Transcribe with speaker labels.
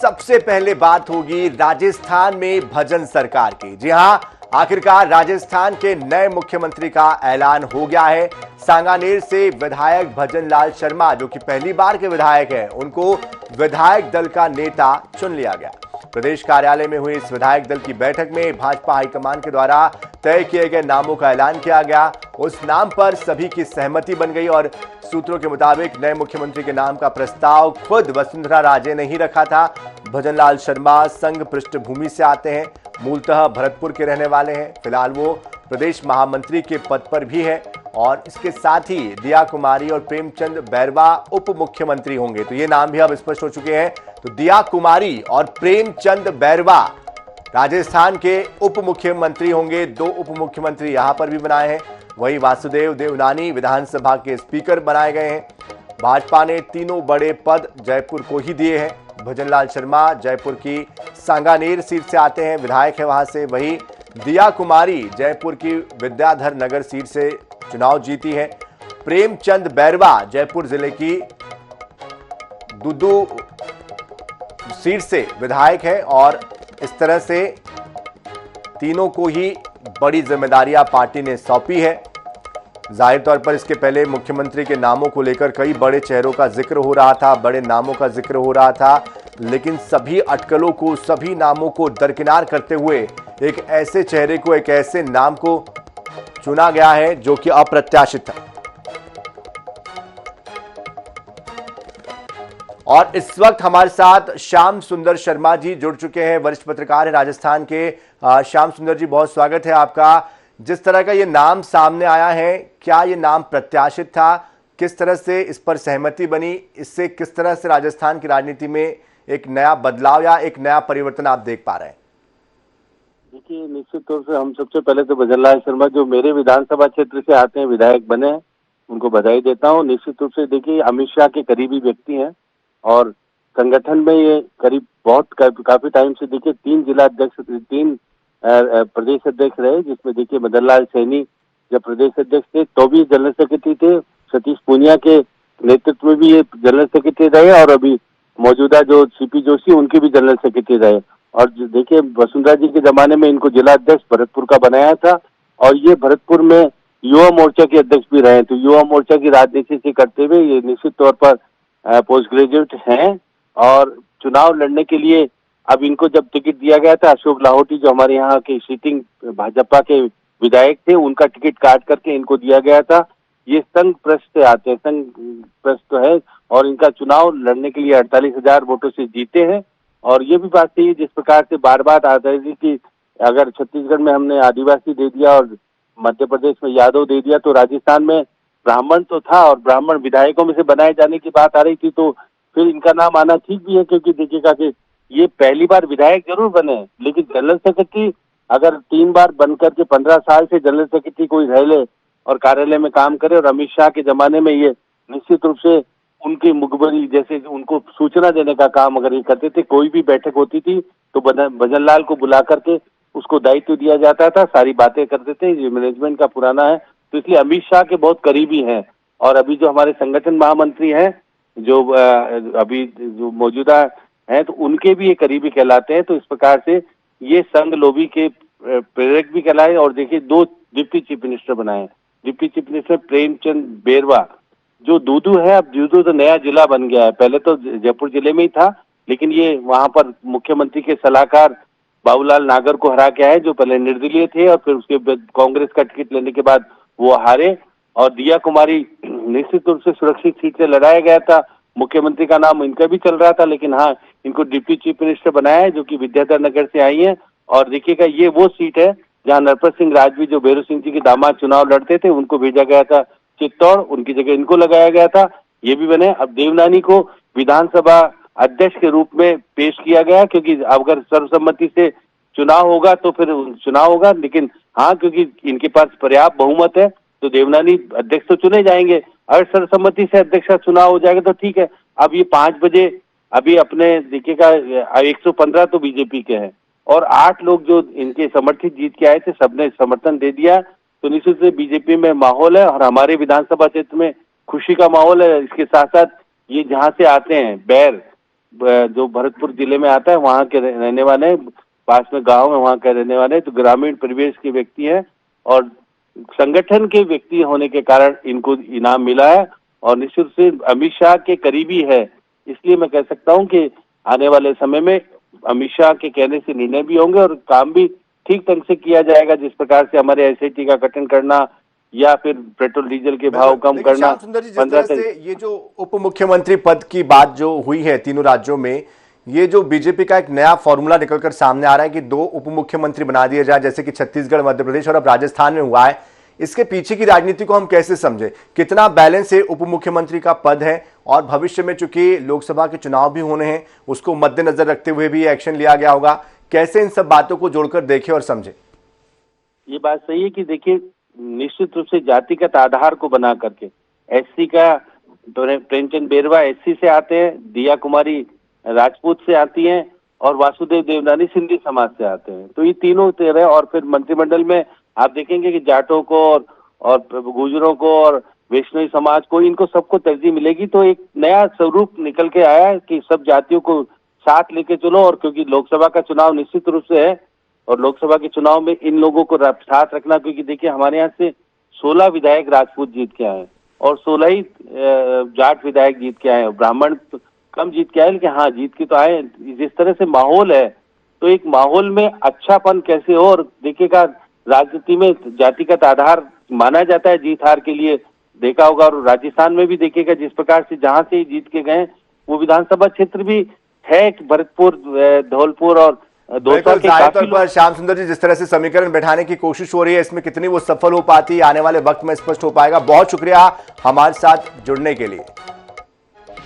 Speaker 1: सबसे पहले बात होगी राजस्थान में भजन सरकार की। जी हां, आखिरकार राजस्थान के नए मुख्यमंत्री का ऐलान हो गया है। सांगानेर से विधायक भजन लाल शर्मा, जो कि पहली बार के विधायक हैं, उनको विधायक दल का नेता चुन लिया गया। प्रदेश कार्यालय में हुई इस विधायक दल की बैठक में भाजपा हाईकमान के द्वारा तय किए गए नामों का ऐलान किया गया। उस नाम पर सभी की सहमति बन गई और सूत्रों के मुताबिक नए मुख्यमंत्री के नाम का प्रस्ताव खुद वसुंधरा राजे ने ही रखा था। भजन लाल शर्मा संघ पृष्ठभूमि से आते हैं, मूलतः भरतपुर के रहने वाले हैं। फिलहाल वो प्रदेश महामंत्री के पद पर भी है और इसके साथ ही दिया कुमारी और प्रेमचंद बैरवा उप मुख्यमंत्री होंगे। तो ये नाम भी अब स्पष्ट हो चुके हैं। तो दिया कुमारी और प्रेमचंद बैरवा राजस्थान के उप मुख्यमंत्री होंगे। दो उप मुख्यमंत्री यहां पर भी बनाए हैं। वही वासुदेव देवनानी विधानसभा के स्पीकर बनाए गए हैं। भाजपा ने तीनों बड़े पद जयपुर को ही दिए हैं। भजन लाल शर्मा जयपुर की सांगानेर सीट से आते हैं, विधायक है वहां से। वही दिया कुमारी जयपुर की विद्याधर नगर सीट से चुनाव जीती है। प्रेमचंद बैरवा जयपुर जिले की दुदू सीट से विधायक है और इस तरह से तीनों को ही बड़ी जिम्मेदारियां पार्टी ने सौंपी है। जाहिर तौर पर इसके पहले मुख्यमंत्री के नामों को लेकर कई बड़े चेहरों का जिक्र हो रहा था, बड़े नामों का जिक्र हो रहा था, लेकिन सभी अटकलों को, सभी नामों को दरकिनार करते हुए एक ऐसे चेहरे को, एक ऐसे नाम को चुना गया है जो कि अप्रत्याशित था। और इस वक्त हमारे साथ श्याम सुंदर शर्मा जी जुड़ चुके हैं, वरिष्ठ पत्रकार है राजस्थान के। श्याम सुंदर जी, बहुत स्वागत है आपका। जिस तरह का ये नाम सामने आया है, क्या ये नाम प्रत्याशित था? किस तरह से इस पर सहमति बनी? इससे किस तरह से राजस्थान की राजनीति में एक नया बदलाव या एक नया परिवर्तन आप देख पा रहे हैं?
Speaker 2: देखिए, निश्चित तौर से हम सबसे पहले तो भजन लाल शर्मा जो मेरे विधानसभा क्षेत्र से आते हैं, विधायक बने हैं, उनको बधाई देता हूँ। निश्चित रूप से देखिए, अमित शाह के करीबी व्यक्ति हैं और संगठन में ये करीब बहुत काफी टाइम से देखिए 3 जिला अध्यक्ष, 3 प्रदेश अध्यक्ष रहे, जिसमें देखिए मदन लाल सैनी जब प्रदेश अध्यक्ष थे तो भी जनरल सेक्रेटरी थे, सतीश पूनिया के नेतृत्व में भी ये जनरल सेक्रेटरी रहे और अभी मौजूदा जो सीपी जोशी उनके भी जनरल सेक्रेटरी रहे। और देखिए, वसुंधरा जी के जमाने में इनको जिला अध्यक्ष भरतपुर का बनाया था और ये भरतपुर में युवा मोर्चा के अध्यक्ष भी रहे। तो युवा मोर्चा की राजनीति से करते हुए ये निश्चित तौर पर पोस्ट ग्रेजुएट हैं और चुनाव लड़ने के लिए अब इनको जब टिकट दिया गया था, अशोक लाहौटी जो हमारे यहाँ के सिटिंग भाजपा के विधायक थे, उनका टिकट काट करके इनको दिया गया था। ये संघ प्रस्थ से आते हैं, संघ प्रस्थ है और इनका चुनाव लड़ने के लिए 48,000 वोटों से जीते हैं। और ये भी बात थी, जिस प्रकार से बार बार आता है कि अगर छत्तीसगढ़ में हमने आदिवासी दे दिया और मध्य प्रदेश में यादव दे दिया तो राजस्थान में ब्राह्मण तो था और ब्राह्मण विधायकों में से बनाए जाने की बात आ रही थी, तो फिर इनका नाम आना ठीक भी है। क्योंकि देखिएगा कि ये पहली बार विधायक जरूर बने, लेकिन जनरल सेक्रेटरी अगर 3 बार बनकर के 15 साल से जनरल सेक्रेटरी कोई रह ले और कार्यालय में काम करे, और अमित शाह के जमाने में ये निश्चित रूप से उनकी मुखबरी, जैसे उनको सूचना देने का काम अगर ये करते थे, कोई भी बैठक होती थी तो भजन लाल को बुला करके उसको दायित्व दिया जाता था, सारी बातें करते थे। ये मैनेजमेंट का पुराना है, तो इसलिए अमित शाह के बहुत करीबी हैं। और अभी जो हमारे संगठन महामंत्री हैं, जो अभी जो मौजूदा हैं, तो उनके भी ये करीबी कहलाते हैं। तो इस प्रकार से ये संघ लोबी के प्रेरक भी कहलाए। और देखिए, 2 डिप्टी चीफ मिनिस्टर बनाए। Deputy chief minister Premchand Bairwa जो दूदू है, अब दूदू तो नया जिला बन गया है, पहले तो जयपुर जिले में ही था, लेकिन ये वहां पर मुख्यमंत्री के सलाहकार बाबूलाल नागर को हरा के आए, जो पहले निर्दलीय थे और फिर उसके कांग्रेस का टिकट लेने के बाद वो हारे। और दिया कुमारी निश्चित रूप से सुरक्षित सीट से लड़ाया गया था, मुख्यमंत्री का नाम इनका भी चल रहा था, लेकिन हाँ, इनको डिप्टी चीफ मिनिस्टर बनाया है, जो कि विद्याधर नगर से आई है। और देखिएगा, ये वो सीट है जहां नरपत सिंह राजवी जो भैरव सिंह जी के दामाद चुनाव लड़ते थे, उनको भेजा गया था चित्तौड़, उनकी जगह इनको लगाया गया था, ये भी बने। अब देवनानी को विधानसभा अध्यक्ष के रूप में पेश किया गया, क्योंकि अगर सर्वसम्मति से चुनाव होगा तो फिर चुनाव होगा, लेकिन हाँ, क्योंकि इनके पास पर्याप्त बहुमत है तो देवनानी अध्यक्ष तो चुने जाएंगे। अगर सर्वसम्मति से अध्यक्ष का चुनाव हो जाएगा तो ठीक है। अब ये 5 बजे अभी अपने देखिएगा 115 तो बीजेपी के हैं और 8 लोग जो इनके समर्थित जीत के आए थे, सबने समर्थन दे दिया। तो निश्चित से बीजेपी में माहौल है और हमारे विधानसभा क्षेत्र में खुशी का माहौल है। इसके साथ साथ ये जहां से आते हैं, बैर जो भरतपुर जिले में आता है वहाँ के रहने वाले हैं, पास में गांव है वहाँ के रहने वाले हैं, तो ग्रामीण परिवेश के व्यक्ति हैं और संगठन के व्यक्ति होने के कारण इनको इनाम मिला है और निश्चित रूप से अमित शाह के करीबी है। इसलिए मैं कह सकता हूं कि आने वाले समय में अमित शाह के कहने से निर्णय भी होंगे और काम भी ठीक ढंग से किया जाएगा। जिस प्रकार से हमारे एसआईटी का गठन करना या फिर पेट्रोल डीजल के भाव कम करना।
Speaker 1: श्याम सुंदर जी, जिस तरह से ये जो उप मुख्यमंत्री पद की बात जो हुई है तीनों राज्यों में, ये जो बीजेपी का एक नया फॉर्मूला निकलकर सामने आ रहा है कि 2 उप मुख्यमंत्री बना दिए जाए, जैसे कि छत्तीसगढ़, मध्य प्रदेश और अब राजस्थान में हुआ है, इसके पीछे की राजनीति को हम कैसे समझे? कितना बैलेंस है उप मुख्यमंत्री का पद है और भविष्य में चूंकि लोकसभा के चुनाव भी होने हैं, उसको मद्देनजर रखते हुए भी एक्शन लिया गया होगा, कैसे इन सब बातों को जोड़कर देखें और समझे?
Speaker 2: ये बात सही है कि देखिए निश्चित रूप से जातिगत आधार को बना करके एससी का प्रेमचंद बेरवा एससी से आते हैं, दिया कुमारी राजपूत से आती हैं और वासुदेव देवनानी सिंधी समाज से आते हैं। तो ये तीनों तेरह और फिर मंत्रिमंडल में आप देखेंगे कि जाटों को और गुजरों को और वैष्णवी समाज को, इनको सबको तरजीह मिलेगी। तो एक नया स्वरूप निकल के आया है कि सब जातियों को साथ लेके चलो। और क्योंकि लोकसभा का चुनाव निश्चित रूप से है और लोकसभा के चुनाव में इन लोगों को साथ रखना, क्योंकि देखिए हमारे यहाँ से 16 विधायक राजपूत जीत के आए और 16 ही जाट विधायक जीत के आए, ब्राह्मण तो कम जीत के आए, लेकिन हाँ जीत के तो आए। जिस तरह से माहौल है, तो एक माहौल में अच्छापन कैसे हो, और देखिएगा राजनीति में जातिगत आधार माना जाता है जीत हार के लिए, देखा होगा। और राजस्थान में भी देखिएगा जिस प्रकार से जहां से जीत के गए वो विधानसभा क्षेत्र भी है, भरतपुर, धौलपुर और दौसा के काफी
Speaker 1: पर श्याम सुंदर जी, जिस तरह से समीकरण बैठाने की कोशिश हो रही है, इसमें कितनी वो सफल हो पाती आने वाले वक्त में स्पष्ट हो पाएगा। बहुत शुक्रिया हमारे साथ जुड़ने के लिए।